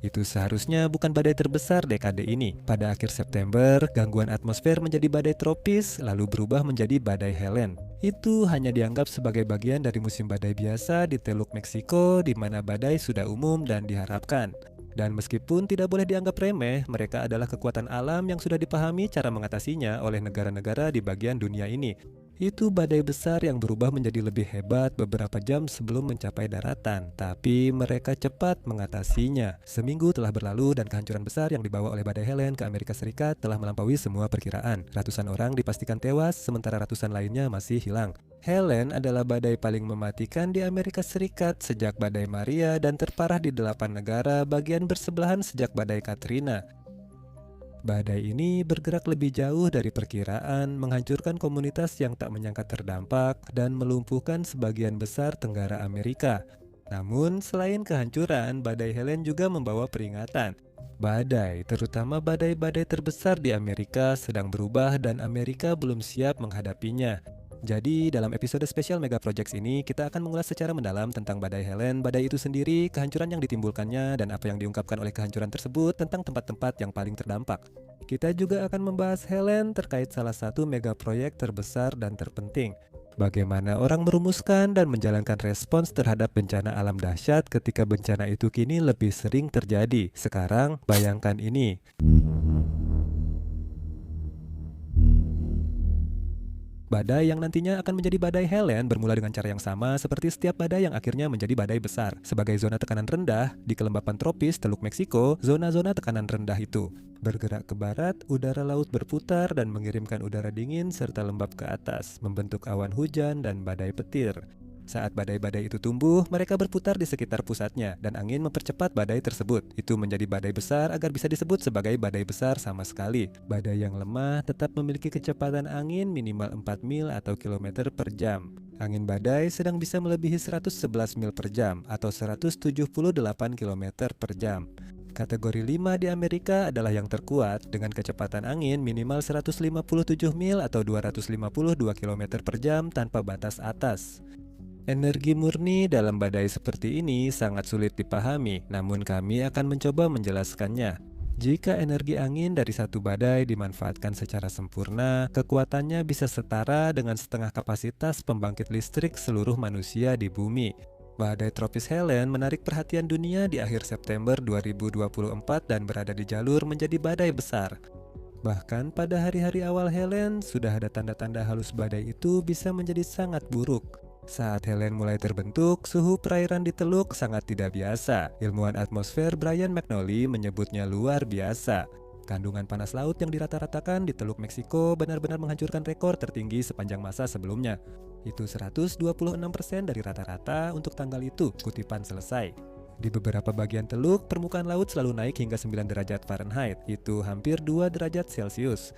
Itu seharusnya bukan badai terbesar dekade ini. Pada akhir September, gangguan atmosfer menjadi badai tropis, lalu berubah menjadi badai Helen. Itu hanya dianggap sebagai bagian dari musim badai biasa di Teluk Meksiko, di mana badai sudah umum dan diharapkan. Dan meskipun tidak boleh dianggap remeh, mereka adalah kekuatan alam yang sudah dipahami cara mengatasinya oleh negara-negara di bagian dunia ini. Itu badai besar yang berubah menjadi lebih hebat beberapa jam sebelum mencapai daratan, tapi mereka cepat mengatasinya. Seminggu telah berlalu dan kehancuran besar yang dibawa oleh badai Helen ke Amerika Serikat telah melampaui semua perkiraan. Ratusan orang dipastikan tewas, sementara ratusan lainnya masih hilang. Helen adalah badai paling mematikan di Amerika Serikat sejak badai Maria dan terparah di 8 negara bagian bersebelahan sejak badai Katrina. Badai ini bergerak lebih jauh dari perkiraan, menghancurkan komunitas yang tak menyangka terdampak, dan melumpuhkan sebagian besar Tenggara Amerika. Namun, selain kehancuran, badai Helen juga membawa peringatan. Badai, terutama badai-badai terbesar di Amerika, sedang berubah dan Amerika belum siap menghadapinya. Jadi, dalam episode spesial Mega Projects ini, kita akan mengulas secara mendalam tentang badai Helen, badai itu sendiri, kehancuran yang ditimbulkannya, dan apa yang diungkapkan oleh kehancuran tersebut tentang tempat-tempat yang paling terdampak. Kita juga akan membahas Helen terkait salah satu mega proyek terbesar dan terpenting. Bagaimana orang merumuskan dan menjalankan respons terhadap bencana alam dahsyat ketika bencana itu kini lebih sering terjadi. Sekarang, bayangkan ini. Badai yang nantinya akan menjadi badai Helen bermula dengan cara yang sama seperti setiap badai yang akhirnya menjadi badai besar. Sebagai zona tekanan rendah, di kelembapan tropis Teluk Meksiko, zona-zona tekanan rendah itu bergerak ke barat, udara laut berputar dan mengirimkan udara dingin serta lembab ke atas, membentuk awan hujan dan badai petir. Saat badai-badai itu tumbuh, mereka berputar di sekitar pusatnya dan angin mempercepat badai tersebut. Itu menjadi badai besar agar bisa disebut sebagai badai besar sama sekali. Badai yang lemah tetap memiliki kecepatan angin minimal 4 mil atau kilometer per jam. Angin badai sedang bisa melebihi 111 mil per jam atau 178 kilometer per jam. Kategori 5 di Amerika adalah yang terkuat dengan kecepatan angin minimal 157 mil atau 252 km per jam tanpa batas atas. Energi murni dalam badai seperti ini sangat sulit dipahami, namun kami akan mencoba menjelaskannya. Jika energi angin dari satu badai dimanfaatkan secara sempurna, kekuatannya bisa setara dengan setengah kapasitas pembangkit listrik seluruh manusia di bumi. Badai tropis Helen menarik perhatian dunia di akhir September 2024 dan berada di jalur menjadi badai besar. Bahkan pada hari-hari awal Helen, sudah ada tanda-tanda halus badai itu bisa menjadi sangat buruk. Saat Helen mulai terbentuk, suhu perairan di teluk sangat tidak biasa. Ilmuwan atmosfer Brian McNally menyebutnya luar biasa. Kandungan panas laut yang dirata-ratakan di Teluk Meksiko benar-benar menghancurkan rekor tertinggi sepanjang masa sebelumnya. Itu 126% dari rata-rata untuk tanggal itu, kutipan selesai. Di beberapa bagian teluk, permukaan laut selalu naik hingga 9 derajat Fahrenheit, itu hampir 2 derajat Celcius.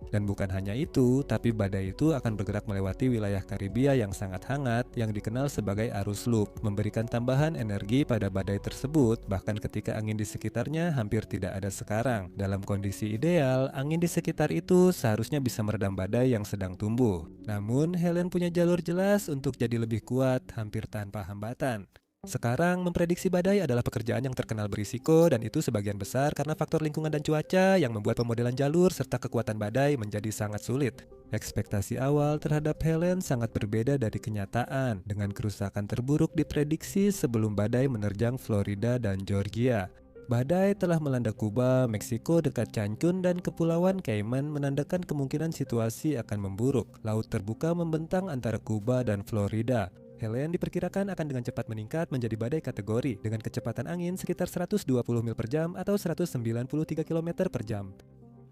Dan bukan hanya itu, tapi badai itu akan bergerak melewati wilayah Karibia yang sangat hangat yang dikenal sebagai arus loop, memberikan tambahan energi pada badai tersebut bahkan ketika angin di sekitarnya hampir tidak ada sekarang. Dalam kondisi ideal, angin di sekitar itu seharusnya bisa meredam badai yang sedang tumbuh. Namun, Helen punya jalur jelas untuk jadi lebih kuat hampir tanpa hambatan. Sekarang, memprediksi badai adalah pekerjaan yang terkenal berisiko dan itu sebagian besar karena faktor lingkungan dan cuaca yang membuat pemodelan jalur serta kekuatan badai menjadi sangat sulit. Ekspektasi awal terhadap Helen sangat berbeda dari kenyataan, dengan kerusakan terburuk diprediksi sebelum badai menerjang Florida dan Georgia. Badai telah melanda Kuba, Meksiko dekat Cancun dan Kepulauan Cayman menandakan kemungkinan situasi akan memburuk. Laut terbuka membentang antara Kuba dan Florida. Helen diperkirakan akan dengan cepat meningkat menjadi badai kategori dengan kecepatan angin sekitar 120 mil per jam atau 193 km per jam.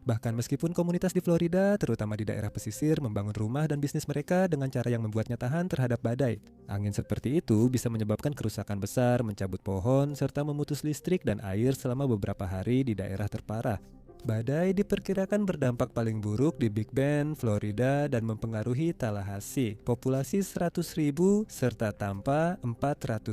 Bahkan meskipun komunitas di Florida, terutama di daerah pesisir, membangun rumah dan bisnis mereka dengan cara yang membuatnya tahan terhadap badai. Angin seperti itu bisa menyebabkan kerusakan besar, mencabut pohon, serta memutus listrik dan air selama beberapa hari di daerah terparah. Badai diperkirakan berdampak paling buruk di Big Bend, Florida dan mempengaruhi Tallahassee, populasi 100.000 serta Tampa 400.000.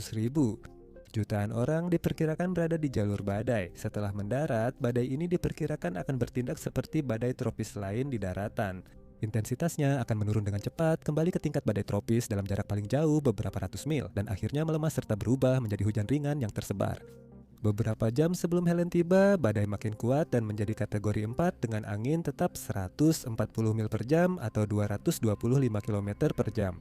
Jutaan orang diperkirakan berada di jalur badai. Setelah mendarat, badai ini diperkirakan akan bertindak seperti badai tropis lain di daratan. Intensitasnya akan menurun dengan cepat kembali ke tingkat badai tropis dalam jarak paling jauh beberapa ratus mil dan akhirnya melemah serta berubah menjadi hujan ringan yang tersebar. Beberapa jam sebelum Helen tiba, badai makin kuat dan menjadi kategori 4 dengan angin tetap 140 mil per jam atau 225 km per jam.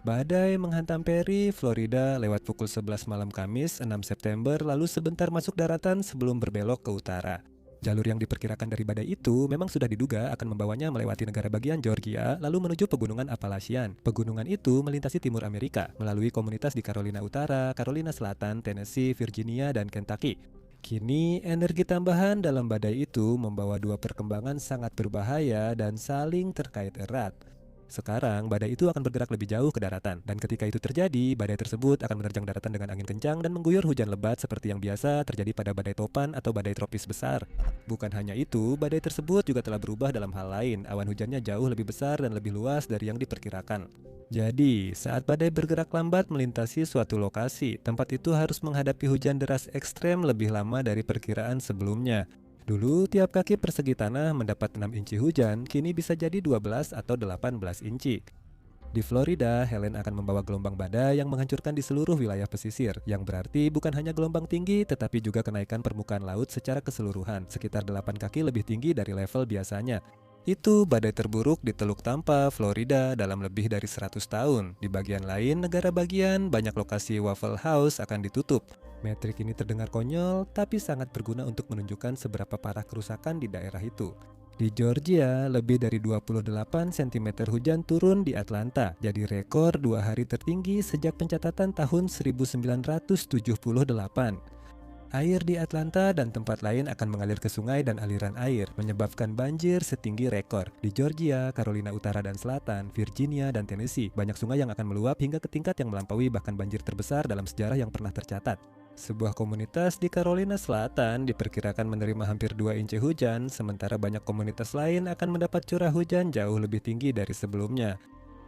Badai menghantam Perry, Florida lewat pukul 11 malam Kamis 6 September lalu sebentar masuk daratan sebelum berbelok ke utara. Jalur yang diperkirakan dari badai itu memang sudah diduga akan membawanya melewati negara bagian Georgia lalu menuju pegunungan Appalachian. Pegunungan itu melintasi timur Amerika melalui komunitas di Carolina Utara, Carolina Selatan, Tennessee, Virginia, dan Kentucky. Kini, energi tambahan dalam badai itu membawa dua perkembangan sangat berbahaya dan saling terkait erat. Sekarang, badai itu akan bergerak lebih jauh ke daratan, dan ketika itu terjadi, badai tersebut akan menerjang daratan dengan angin kencang dan mengguyur hujan lebat seperti yang biasa terjadi pada badai topan atau badai tropis besar. Bukan hanya itu, badai tersebut juga telah berubah dalam hal lain, awan hujannya jauh lebih besar dan lebih luas dari yang diperkirakan. Jadi, saat badai bergerak lambat melintasi suatu lokasi, tempat itu harus menghadapi hujan deras ekstrem lebih lama dari perkiraan sebelumnya. Dulu, tiap kaki persegi tanah mendapat 6 inci hujan, kini bisa jadi 12 atau 18 inci. Di Florida, Helen akan membawa gelombang badai yang menghancurkan di seluruh wilayah pesisir, yang berarti bukan hanya gelombang tinggi, tetapi juga kenaikan permukaan laut secara keseluruhan, sekitar 8 kaki lebih tinggi dari level biasanya. Itu badai terburuk di Teluk Tampa, Florida dalam lebih dari 100 tahun. Di bagian lain, negara bagian, banyak lokasi Waffle House akan ditutup. Metrik ini terdengar konyol, tapi sangat berguna untuk menunjukkan seberapa parah kerusakan di daerah itu. Di Georgia, lebih dari 28 cm hujan turun di Atlanta, jadi rekor 2 hari tertinggi sejak pencatatan tahun 1978. Air di Atlanta dan tempat lain akan mengalir ke sungai dan aliran air, menyebabkan banjir setinggi rekor. Di Georgia, Carolina Utara dan Selatan, Virginia, dan Tennessee, banyak sungai yang akan meluap hingga ke tingkat yang melampaui bahkan banjir terbesar dalam sejarah yang pernah tercatat. Sebuah komunitas di Carolina Selatan diperkirakan menerima hampir 2 inci hujan, sementara banyak komunitas lain akan mendapat curah hujan jauh lebih tinggi dari sebelumnya.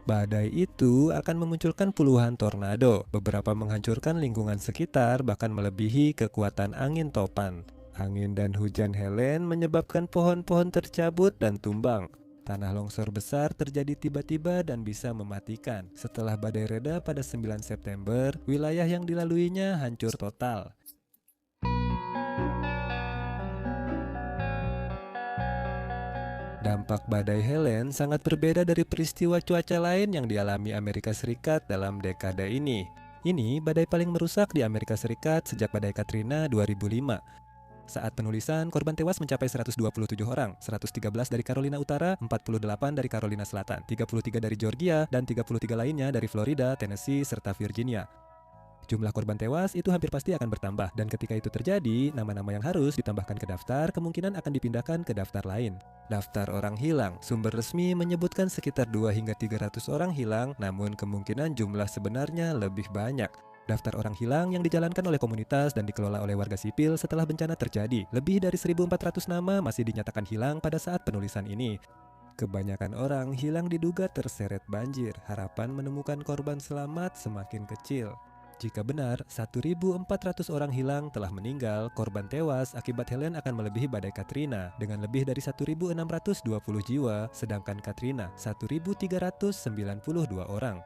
Badai itu akan memunculkan puluhan tornado, beberapa menghancurkan lingkungan sekitar bahkan melebihi kekuatan angin topan. Angin dan hujan Helen menyebabkan pohon-pohon tercabut dan tumbang. Tanah longsor besar terjadi tiba-tiba dan bisa mematikan. Setelah badai reda pada 9 September, wilayah yang dilaluinya hancur total. Dampak badai Helen sangat berbeda dari peristiwa cuaca lain yang dialami Amerika Serikat dalam dekade ini. Ini badai paling merusak di Amerika Serikat sejak badai Katrina 2005. Saat penulisan, korban tewas mencapai 127 orang, 113 dari Carolina Utara, 48 dari Carolina Selatan, 33 dari Georgia, dan 33 lainnya dari Florida, Tennessee, serta Virginia. Jumlah korban tewas itu hampir pasti akan bertambah, dan ketika itu terjadi, nama-nama yang harus ditambahkan ke daftar kemungkinan akan dipindahkan ke daftar lain. Daftar orang hilang, sumber resmi menyebutkan sekitar 2 hingga 300 orang hilang, namun kemungkinan jumlah sebenarnya lebih banyak. Daftar orang hilang yang dijalankan oleh komunitas dan dikelola oleh warga sipil setelah bencana terjadi. Lebih dari 1.400 nama masih dinyatakan hilang pada saat penulisan ini. Kebanyakan orang hilang diduga terseret banjir. Harapan menemukan korban selamat semakin kecil. Jika benar, 1.400 orang hilang telah meninggal, korban tewas akibat Helen akan melebihi badai Katrina dengan lebih dari 1.620 jiwa, sedangkan Katrina 1.392 orang.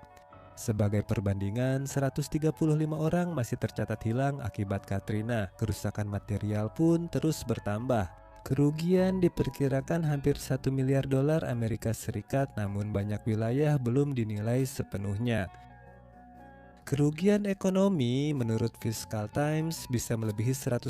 Sebagai perbandingan, 135 orang masih tercatat hilang akibat Katrina. Kerusakan material pun terus bertambah. Kerugian diperkirakan hampir 1 miliar dolar Amerika Serikat, namun banyak wilayah belum dinilai sepenuhnya. Kerugian ekonomi menurut Fiscal Times bisa melebihi 150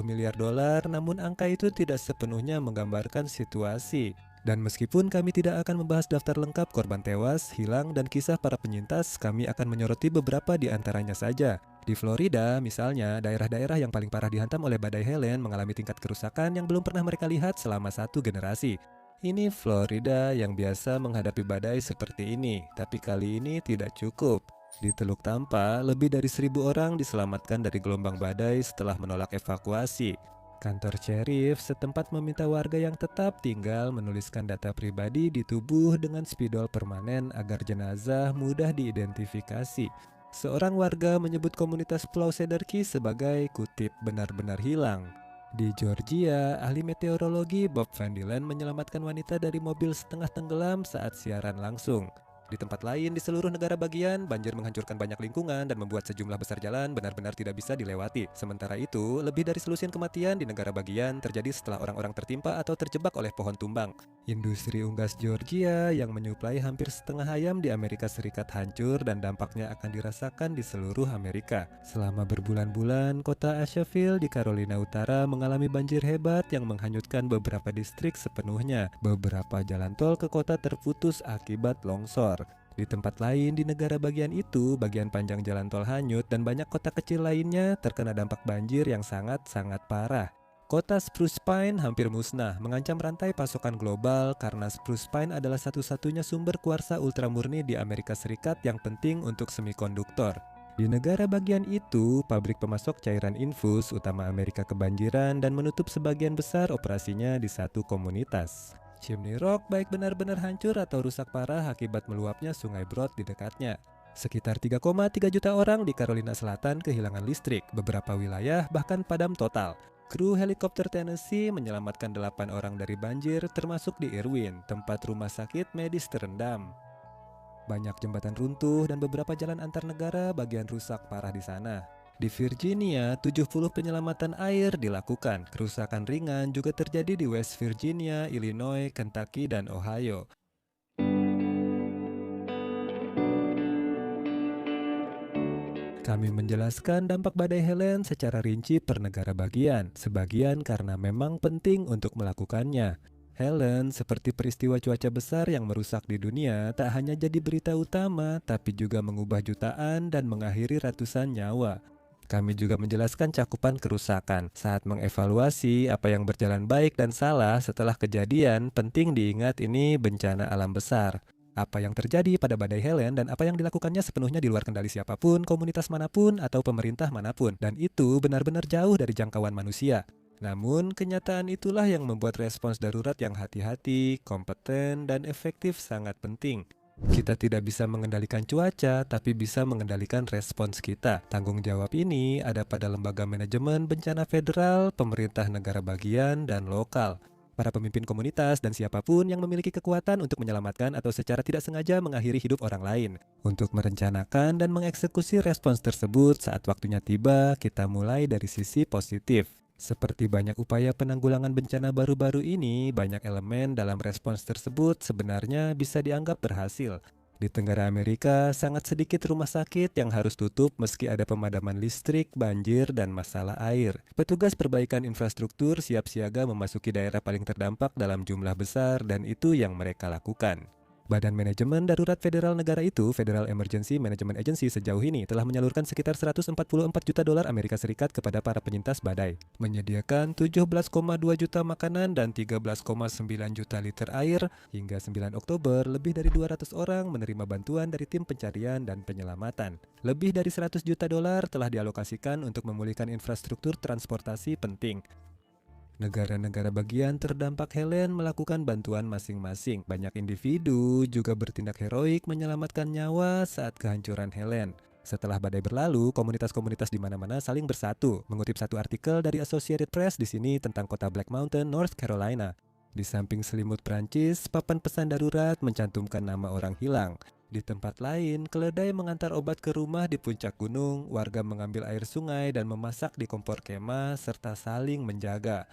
miliar dolar, namun angka itu tidak sepenuhnya menggambarkan situasi. Dan meskipun kami tidak akan membahas daftar lengkap korban tewas, hilang, dan kisah para penyintas, kami akan menyoroti beberapa di antaranya saja. Di Florida, misalnya, daerah-daerah yang paling parah dihantam oleh badai Helen mengalami tingkat kerusakan yang belum pernah mereka lihat selama 1 generasi. Ini Florida yang biasa menghadapi badai seperti ini, tapi kali ini tidak cukup. Di Teluk Tampa, lebih dari 1.000 orang diselamatkan dari gelombang badai setelah menolak evakuasi. Kantor sheriff setempat meminta warga yang tetap tinggal menuliskan data pribadi di tubuh dengan spidol permanen agar jenazah mudah diidentifikasi. Seorang warga menyebut komunitas Pulau Cedar Key sebagai kutip benar-benar hilang. Di Georgia, ahli meteorologi Bob Van Dillen menyelamatkan wanita dari mobil setengah tenggelam saat siaran langsung. Di tempat lain di seluruh negara bagian, banjir menghancurkan banyak lingkungan dan membuat sejumlah besar jalan benar-benar tidak bisa dilewati. Sementara itu, lebih dari selusin kematian di negara bagian terjadi setelah orang-orang tertimpa atau terjebak oleh pohon tumbang. Industri unggas Georgia yang menyuplai hampir setengah ayam di Amerika Serikat hancur dan dampaknya akan dirasakan di seluruh Amerika. Selama berbulan-bulan, kota Asheville di Carolina Utara mengalami banjir hebat yang menghanyutkan beberapa distrik sepenuhnya. Beberapa jalan tol ke kota terputus akibat longsor. Di tempat lain di negara bagian itu, bagian panjang jalan tol hanyut dan banyak kota kecil lainnya terkena dampak banjir yang sangat-sangat parah. Kota Spruce Pine hampir musnah, mengancam rantai pasokan global karena Spruce Pine adalah satu-satunya sumber kuarsa ultramurni di Amerika Serikat yang penting untuk semikonduktor. Di negara bagian itu, pabrik pemasok cairan infus utama Amerika kebanjiran dan menutup sebagian besar operasinya di satu komunitas. Chimney Rock baik benar-benar hancur atau rusak parah akibat meluapnya Sungai Broad di dekatnya. Sekitar 3,3 juta orang di Carolina Selatan kehilangan listrik, beberapa wilayah bahkan padam total. Kru helikopter Tennessee menyelamatkan 8 orang dari banjir termasuk di Irwin, tempat rumah sakit medis terendam. Banyak jembatan runtuh dan beberapa jalan antar negara bagian rusak parah di sana. Di Virginia, 70 penyelamatan air dilakukan. Kerusakan ringan juga terjadi di West Virginia, Illinois, Kentucky, dan Ohio. Kami menjelaskan dampak badai Helen secara rinci per negara bagian, sebagian karena memang penting untuk melakukannya. Helen, seperti peristiwa cuaca besar yang merusak di dunia, tak hanya jadi berita utama, tapi juga mengubah jutaan dan mengakhiri ratusan nyawa. Kami juga menjelaskan cakupan kerusakan. Saat mengevaluasi apa yang berjalan baik dan salah setelah kejadian, penting diingat ini bencana alam besar. Apa yang terjadi pada badai Helen dan apa yang dilakukannya sepenuhnya di luar kendali siapapun, komunitas manapun, atau pemerintah manapun. Dan itu benar-benar jauh dari jangkauan manusia. Namun, kenyataan itulah yang membuat respons darurat yang hati-hati, kompeten, dan efektif sangat penting. Kita tidak bisa mengendalikan cuaca, tapi bisa mengendalikan respons kita. Tanggung jawab ini ada pada lembaga manajemen bencana federal, pemerintah negara bagian, dan lokal. Para pemimpin komunitas dan siapapun yang memiliki kekuatan untuk menyelamatkan atau secara tidak sengaja mengakhiri hidup orang lain. Untuk merencanakan dan mengeksekusi respons tersebut saat waktunya tiba, kita mulai dari sisi positif. Seperti banyak upaya penanggulangan bencana baru-baru ini, banyak elemen dalam respons tersebut sebenarnya bisa dianggap berhasil. Di Tenggara Amerika, sangat sedikit rumah sakit yang harus tutup meski ada pemadaman listrik, banjir, dan masalah air. Petugas perbaikan infrastruktur siap siaga memasuki daerah paling terdampak dalam jumlah besar dan itu yang mereka lakukan. Badan Manajemen Darurat Federal negara itu, Federal Emergency Management Agency, sejauh ini telah menyalurkan sekitar 144 juta dolar Amerika Serikat kepada para penyintas badai, menyediakan 17,2 juta makanan dan 13,9 juta liter air. Hingga 9 Oktober, lebih dari 200 orang menerima bantuan dari tim pencarian dan penyelamatan. Lebih dari 100 juta dolar telah dialokasikan untuk memulihkan infrastruktur transportasi penting. Negara-negara bagian terdampak Helen melakukan bantuan masing-masing. Banyak individu juga bertindak heroik menyelamatkan nyawa saat kehancuran Helen. Setelah badai berlalu, komunitas-komunitas di mana-mana saling bersatu. Mengutip satu artikel dari Associated Press di sini tentang kota Black Mountain, North Carolina. Di samping selimut Prancis, papan pesan darurat mencantumkan nama orang hilang. Di tempat lain, keledai mengantar obat ke rumah di puncak gunung, warga mengambil air sungai dan memasak di kompor kemah serta saling menjaga.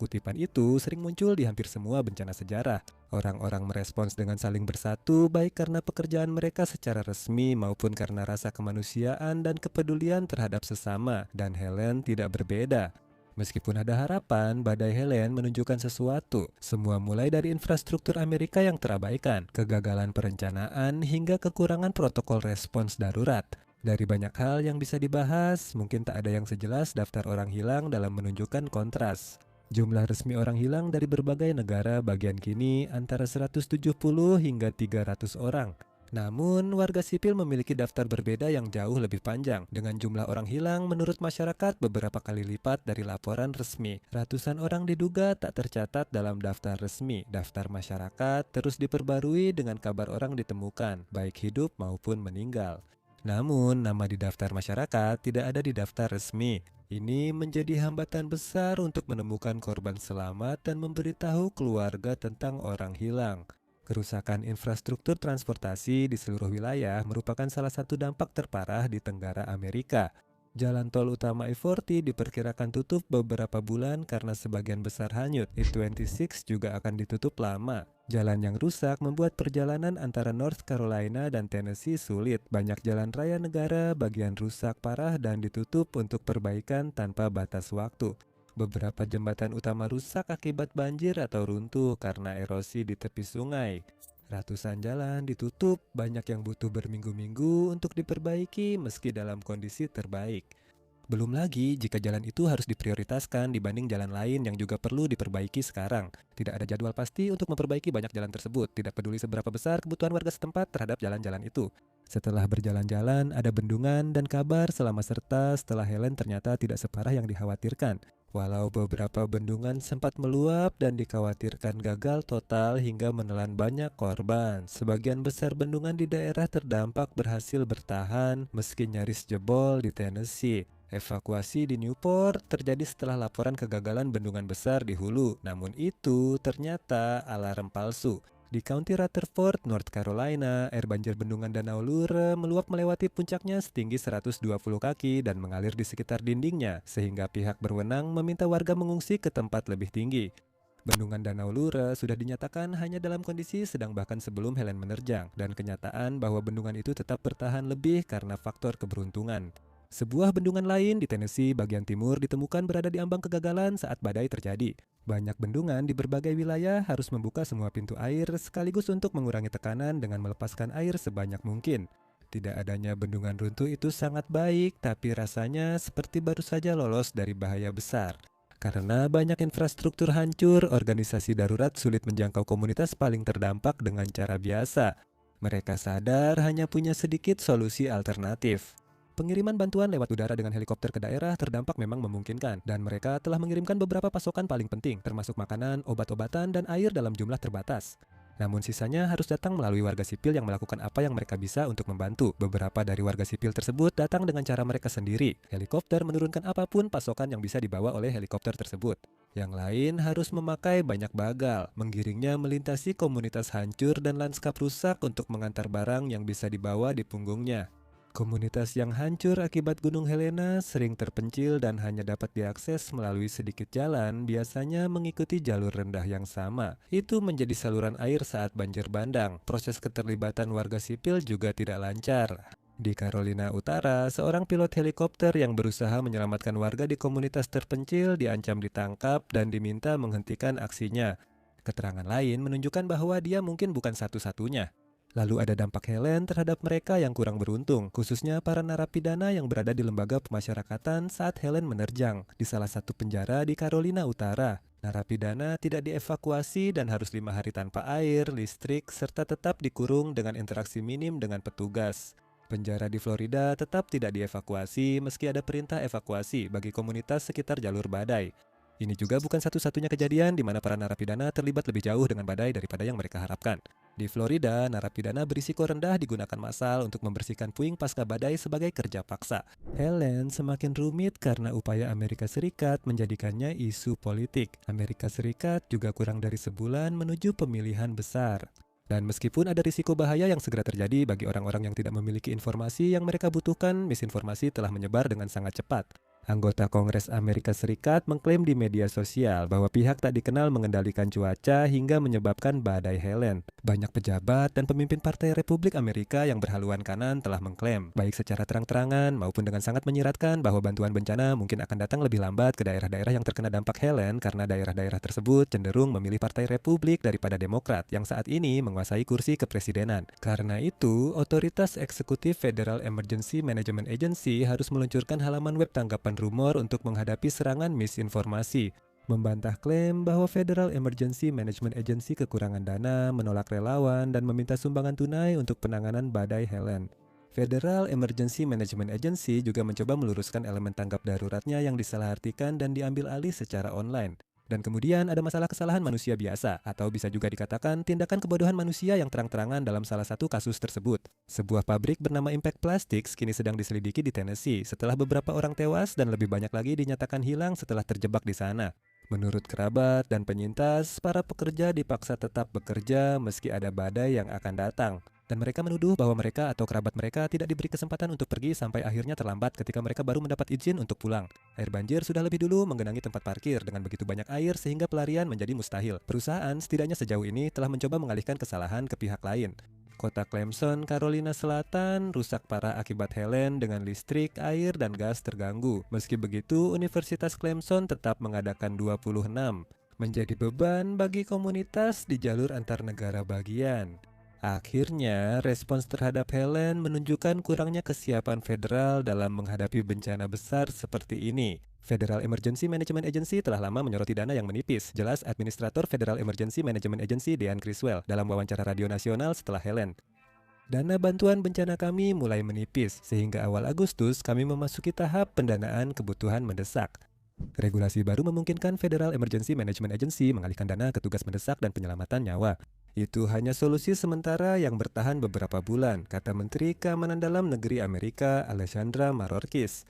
Kutipan itu sering muncul di hampir semua bencana sejarah. Orang-orang merespons dengan saling bersatu baik karena pekerjaan mereka secara resmi maupun karena rasa kemanusiaan dan kepedulian terhadap sesama, dan Helen tidak berbeda. Meskipun ada harapan, badai Helen menunjukkan sesuatu. Semua mulai dari infrastruktur Amerika yang terabaikan, kegagalan perencanaan, hingga kekurangan protokol respons darurat. Dari banyak hal yang bisa dibahas, mungkin tak ada yang sejelas daftar orang hilang dalam menunjukkan kontras. Jumlah resmi orang hilang dari berbagai negara bagian kini antara 170 hingga 300 orang. Namun, warga sipil memiliki daftar berbeda yang jauh lebih panjang. Dengan jumlah orang hilang menurut masyarakat beberapa kali lipat dari laporan resmi. Ratusan orang diduga tak tercatat dalam daftar resmi. Daftar masyarakat terus diperbarui dengan kabar orang ditemukan, baik hidup maupun meninggal. Namun, nama di daftar masyarakat tidak ada di daftar resmi. Ini menjadi hambatan besar untuk menemukan korban selamat dan memberitahu keluarga tentang orang hilang. Kerusakan infrastruktur transportasi di seluruh wilayah merupakan salah satu dampak terparah di Tenggara Amerika. Jalan tol utama I-40 diperkirakan tutup beberapa bulan karena sebagian besar hanyut. I-26 juga akan ditutup lama. Jalan yang rusak membuat perjalanan antara North Carolina dan Tennessee sulit. Banyak jalan raya negara bagian rusak parah dan ditutup untuk perbaikan tanpa batas waktu. Beberapa jembatan utama rusak akibat banjir atau runtuh karena erosi di tepi sungai. Ratusan jalan ditutup, banyak yang butuh berminggu-minggu untuk diperbaiki meski dalam kondisi terbaik. Belum lagi jika jalan itu harus diprioritaskan dibanding jalan lain yang juga perlu diperbaiki sekarang. Tidak ada jadwal pasti untuk memperbaiki banyak jalan tersebut, tidak peduli seberapa besar kebutuhan warga setempat terhadap jalan-jalan itu. Setelah berjalan-jalan, ada bendungan dan kabar selama serta setelah Helen ternyata tidak separah yang dikhawatirkan. Walau beberapa bendungan sempat meluap dan dikhawatirkan gagal total hingga menelan banyak korban, sebagian besar bendungan di daerah terdampak berhasil bertahan meski nyaris jebol di Tennessee. Evakuasi di Newport terjadi setelah laporan kegagalan bendungan besar di hulu, namun itu ternyata alarm palsu. Di County Rutherford, North Carolina, air banjir bendungan Danau Lure meluap melewati puncaknya setinggi 120 kaki dan mengalir di sekitar dindingnya, sehingga pihak berwenang meminta warga mengungsi ke tempat lebih tinggi. Bendungan Danau Lure sudah dinyatakan hanya dalam kondisi sedang bahkan sebelum Helen menerjang, dan kenyataan bahwa bendungan itu tetap bertahan lebih karena faktor keberuntungan. Sebuah bendungan lain di Tennessee bagian timur ditemukan berada di ambang kegagalan saat badai terjadi. Banyak bendungan di berbagai wilayah harus membuka semua pintu air sekaligus untuk mengurangi tekanan dengan melepaskan air sebanyak mungkin. Tidak adanya bendungan runtuh itu sangat baik, tapi rasanya seperti baru saja lolos dari bahaya besar. Karena banyak infrastruktur hancur, organisasi darurat sulit menjangkau komunitas paling terdampak dengan cara biasa. Mereka sadar hanya punya sedikit solusi alternatif. Pengiriman bantuan lewat udara dengan helikopter ke daerah terdampak memang memungkinkan, dan mereka telah mengirimkan beberapa pasokan paling penting, termasuk makanan, obat-obatan, dan air dalam jumlah terbatas. Namun sisanya harus datang melalui warga sipil yang melakukan apa yang mereka bisa untuk membantu. Beberapa dari warga sipil tersebut datang dengan cara mereka sendiri. Helikopter menurunkan apapun pasokan yang bisa dibawa oleh helikopter tersebut. Yang lain harus memakai banyak bagal, menggiringnya melintasi komunitas hancur dan lanskap rusak untuk mengantar barang yang bisa dibawa di punggungnya. Komunitas yang hancur akibat Gunung Helena sering terpencil dan hanya dapat diakses melalui sedikit jalan, biasanya mengikuti jalur rendah yang sama. Itu menjadi saluran air saat banjir bandang. Proses keterlibatan warga sipil juga tidak lancar. Di Carolina Utara, seorang pilot helikopter yang berusaha menyelamatkan warga di komunitas terpencil diancam ditangkap dan diminta menghentikan aksinya. Keterangan lain menunjukkan bahwa dia mungkin bukan satu-satunya. Lalu ada dampak Helen terhadap mereka yang kurang beruntung, khususnya para narapidana yang berada di lembaga pemasyarakatan saat Helen menerjang di salah satu penjara di Carolina Utara. Narapidana tidak dievakuasi dan harus 5 hari tanpa air, listrik, serta tetap dikurung dengan interaksi minim dengan petugas. Penjara di Florida tetap tidak dievakuasi meski ada perintah evakuasi bagi komunitas sekitar jalur badai. Ini juga bukan satu-satunya kejadian di mana para narapidana terlibat lebih jauh dengan badai daripada yang mereka harapkan. Di Florida, narapidana berisiko rendah digunakan massal untuk membersihkan puing pasca badai sebagai kerja paksa. Helen semakin rumit karena upaya Amerika Serikat menjadikannya isu politik. Amerika Serikat juga kurang dari sebulan menuju pemilihan besar. Dan meskipun ada risiko bahaya yang segera terjadi bagi orang-orang yang tidak memiliki informasi yang mereka butuhkan, misinformasi telah menyebar dengan sangat cepat. Anggota Kongres Amerika Serikat mengklaim di media sosial bahwa pihak tak dikenal mengendalikan cuaca hingga menyebabkan badai Helen. Banyak pejabat dan pemimpin Partai Republik Amerika yang berhaluan kanan telah mengklaim, baik secara terang-terangan maupun dengan sangat menyiratkan bahwa bantuan bencana mungkin akan datang lebih lambat ke daerah-daerah yang terkena dampak Helen karena daerah-daerah tersebut cenderung memilih Partai Republik daripada Demokrat yang saat ini menguasai kursi kepresidenan. Karena itu, Otoritas Eksekutif Federal Emergency Management Agency harus meluncurkan halaman web tanggapan rumor untuk menghadapi serangan misinformasi, membantah klaim bahwa Federal Emergency Management Agency kekurangan dana, menolak relawan, dan meminta sumbangan tunai untuk penanganan badai Helen. Federal Emergency Management Agency juga mencoba meluruskan elemen tanggap daruratnya yang disalahartikan dan diambil alih secara online. Dan kemudian ada masalah kesalahan manusia biasa, atau bisa juga dikatakan tindakan kebodohan manusia yang terang-terangan dalam salah satu kasus tersebut. Sebuah pabrik bernama Impact Plastics kini sedang diselidiki di Tennessee setelah beberapa orang tewas dan lebih banyak lagi dinyatakan hilang setelah terjebak di sana. Menurut kerabat dan penyintas, para pekerja dipaksa tetap bekerja meski ada badai yang akan datang. Dan mereka menuduh bahwa mereka atau kerabat mereka tidak diberi kesempatan untuk pergi sampai akhirnya terlambat ketika mereka baru mendapat izin untuk pulang. Air banjir sudah lebih dulu menggenangi tempat parkir dengan begitu banyak air sehingga pelarian menjadi mustahil. Perusahaan setidaknya sejauh ini telah mencoba mengalihkan kesalahan ke pihak lain. Kota Clemson, Carolina Selatan, rusak parah akibat Helen dengan listrik, air, dan gas terganggu. Meski begitu, Universitas Clemson tetap mengadakan 26, menjadi beban bagi komunitas di jalur antar negara bagian. Akhirnya, respons terhadap Helen menunjukkan kurangnya kesiapan federal dalam menghadapi bencana besar seperti ini. Federal Emergency Management Agency telah lama menyoroti dana yang menipis, jelas Administrator Federal Emergency Management Agency Dean Criswell dalam wawancara radio nasional setelah Helen. Dana bantuan bencana kami mulai menipis, sehingga awal Agustus kami memasuki tahap pendanaan kebutuhan mendesak. Regulasi baru memungkinkan Federal Emergency Management Agency mengalihkan dana ke tugas mendesak dan penyelamatan nyawa. Itu hanya solusi sementara yang bertahan beberapa bulan, kata Menteri Keamanan Dalam Negeri Amerika Alexandra Mayorkas.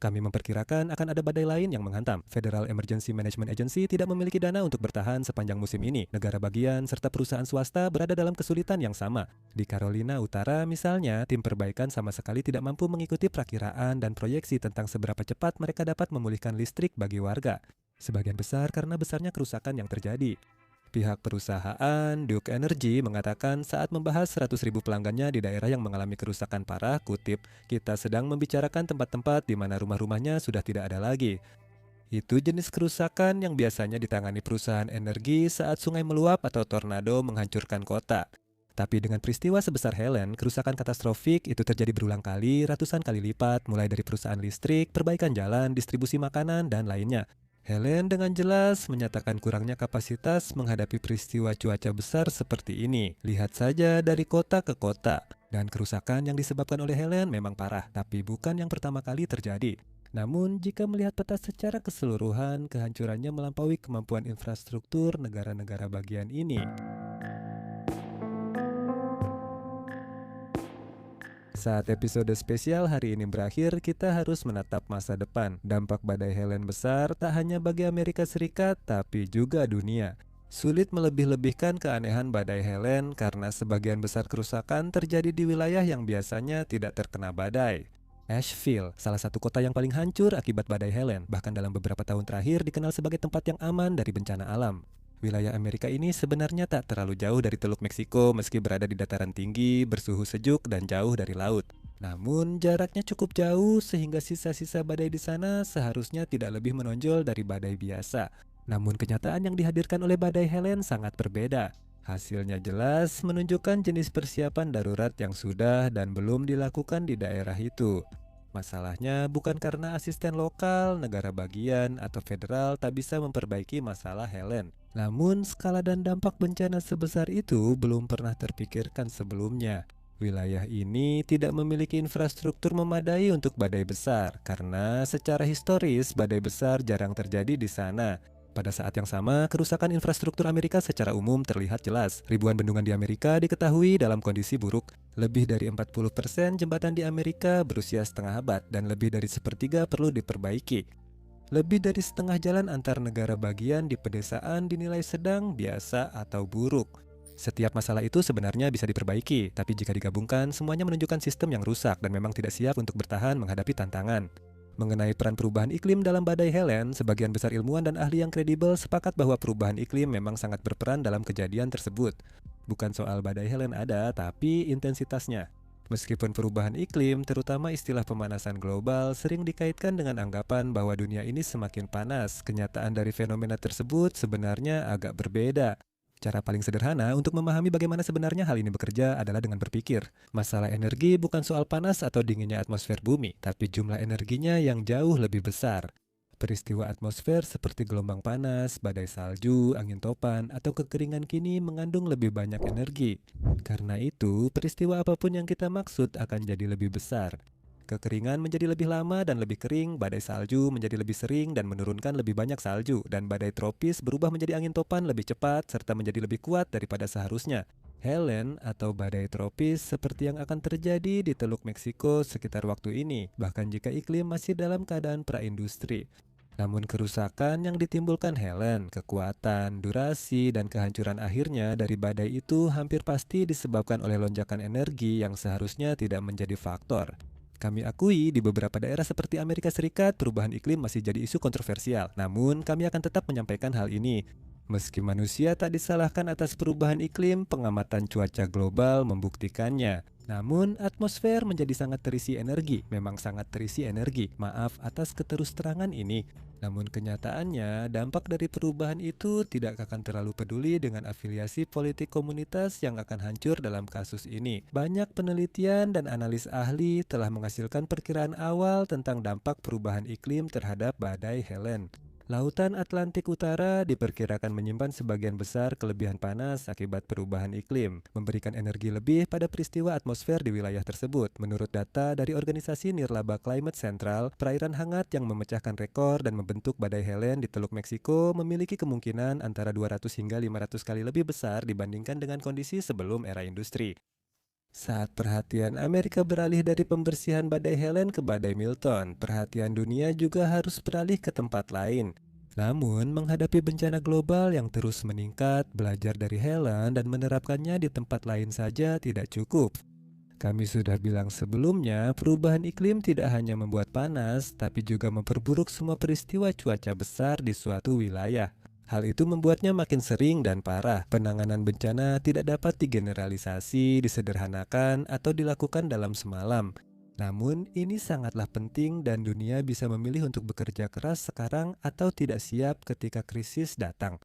Kami memperkirakan akan ada badai lain yang menghantam. Federal Emergency Management Agency tidak memiliki dana untuk bertahan sepanjang musim ini. Negara bagian serta perusahaan swasta berada dalam kesulitan yang sama. Di Carolina Utara misalnya, tim perbaikan sama sekali tidak mampu mengikuti perakiraan dan proyeksi tentang seberapa cepat mereka dapat memulihkan listrik bagi warga. Sebagian besar karena besarnya kerusakan yang terjadi. Pihak perusahaan Duke Energy mengatakan saat membahas 100.000 pelanggannya di daerah yang mengalami kerusakan parah, kutip, kita sedang membicarakan tempat-tempat di mana rumah-rumahnya sudah tidak ada lagi. Itu jenis kerusakan yang biasanya ditangani perusahaan energi saat sungai meluap atau tornado menghancurkan kota. Tapi dengan peristiwa sebesar Helen, kerusakan katastrofik itu terjadi berulang kali, ratusan kali lipat, mulai dari perusahaan listrik, perbaikan jalan, distribusi makanan, dan lainnya. Helen dengan jelas menyatakan kurangnya kapasitas menghadapi peristiwa cuaca besar seperti ini. Lihat saja dari kota ke kota. Dan kerusakan yang disebabkan oleh Helen memang parah, tapi bukan yang pertama kali terjadi. Namun, jika melihat peta secara keseluruhan, kehancurannya melampaui kemampuan infrastruktur negara-negara bagian ini. Saat episode spesial hari ini berakhir, kita harus menatap masa depan. Dampak badai Helen besar tak hanya bagi Amerika Serikat, tapi juga dunia. Sulit melebih-lebihkan keanehan badai Helen karena sebagian besar kerusakan terjadi di wilayah yang biasanya tidak terkena badai. Asheville, salah satu kota yang paling hancur akibat badai Helen, bahkan dalam beberapa tahun terakhir dikenal sebagai tempat yang aman dari bencana alam. Wilayah Amerika ini sebenarnya tak terlalu jauh dari Teluk Meksiko meski berada di dataran tinggi, bersuhu sejuk, dan jauh dari laut. Namun jaraknya cukup jauh sehingga sisa-sisa badai di sana seharusnya tidak lebih menonjol dari badai biasa. Namun kenyataan yang dihadirkan oleh badai Helen sangat berbeda. Hasilnya jelas menunjukkan jenis persiapan darurat yang sudah dan belum dilakukan di daerah itu. Masalahnya bukan karena asisten lokal, negara bagian, atau federal tak bisa memperbaiki masalah Helen. Namun, skala dan dampak bencana sebesar itu belum pernah terpikirkan sebelumnya. Wilayah ini tidak memiliki infrastruktur memadai untuk badai besar, karena secara historis badai besar jarang terjadi di sana. Pada saat yang sama, kerusakan infrastruktur Amerika secara umum terlihat jelas. Ribuan bendungan di Amerika diketahui dalam kondisi buruk. Lebih dari 40% jembatan di Amerika berusia setengah abad dan lebih dari sepertiga perlu diperbaiki. Lebih dari setengah jalan antar negara bagian di pedesaan dinilai sedang, biasa, atau buruk. Setiap masalah itu sebenarnya bisa diperbaiki, tapi jika digabungkan, semuanya menunjukkan sistem yang rusak dan memang tidak siap untuk bertahan menghadapi tantangan. Mengenai peran perubahan iklim dalam badai Helen, sebagian besar ilmuwan dan ahli yang kredibel sepakat bahwa perubahan iklim memang sangat berperan dalam kejadian tersebut. Bukan soal badai Helen ada, tapi intensitasnya. Meskipun perubahan iklim, terutama istilah pemanasan global, sering dikaitkan dengan anggapan bahwa dunia ini semakin panas, kenyataan dari fenomena tersebut sebenarnya agak berbeda. Cara paling sederhana untuk memahami bagaimana sebenarnya hal ini bekerja adalah dengan berpikir. Masalah energi bukan soal panas atau dinginnya atmosfer bumi, tapi jumlah energinya yang jauh lebih besar. Peristiwa atmosfer seperti gelombang panas, badai salju, angin topan, atau kekeringan kini mengandung lebih banyak energi. Karena itu, peristiwa apapun yang kita maksud akan jadi lebih besar. Kekeringan menjadi lebih lama dan lebih kering, badai salju menjadi lebih sering dan menurunkan lebih banyak salju, dan badai tropis berubah menjadi angin topan lebih cepat serta menjadi lebih kuat daripada seharusnya. Helen atau badai tropis seperti yang akan terjadi di Teluk Meksiko sekitar waktu ini, bahkan jika iklim masih dalam keadaan praindustri. Namun kerusakan yang ditimbulkan Helen, kekuatan, durasi, dan kehancuran akhirnya dari badai itu hampir pasti disebabkan oleh lonjakan energi yang seharusnya tidak menjadi faktor. Kami akui di beberapa daerah seperti Amerika Serikat, perubahan iklim masih jadi isu kontroversial. Namun, kami akan tetap menyampaikan hal ini. Meski manusia tak disalahkan atas perubahan iklim, pengamatan cuaca global membuktikannya. Namun, atmosfer menjadi sangat terisi energi, memang sangat terisi energi. Maaf atas keterus-terangan ini. Namun kenyataannya, dampak dari perubahan itu tidak akan terlalu peduli dengan afiliasi politik komunitas yang akan hancur dalam kasus ini. Banyak penelitian dan analis ahli telah menghasilkan perkiraan awal tentang dampak perubahan iklim terhadap badai Helen. Lautan Atlantik Utara diperkirakan menyimpan sebagian besar kelebihan panas akibat perubahan iklim, memberikan energi lebih pada peristiwa atmosfer di wilayah tersebut. Menurut data dari organisasi Nirlaba Climate Central, perairan hangat yang memecahkan rekor dan membentuk badai Helen di Teluk Meksiko memiliki kemungkinan antara 200 hingga 500 kali lebih besar dibandingkan dengan kondisi sebelum era industri. Saat perhatian Amerika beralih dari pembersihan badai Helen ke badai Milton, perhatian dunia juga harus beralih ke tempat lain. Namun, menghadapi bencana global yang terus meningkat, belajar dari Helen dan menerapkannya di tempat lain saja tidak cukup. Kami sudah bilang sebelumnya, perubahan iklim tidak hanya membuat panas, tapi juga memperburuk semua peristiwa cuaca besar di suatu wilayah. Hal itu membuatnya makin sering dan parah. Penanganan bencana tidak dapat digeneralisasi, disederhanakan, atau dilakukan dalam semalam. Namun, ini sangatlah penting dan dunia bisa memilih untuk bekerja keras sekarang atau tidak siap ketika krisis datang.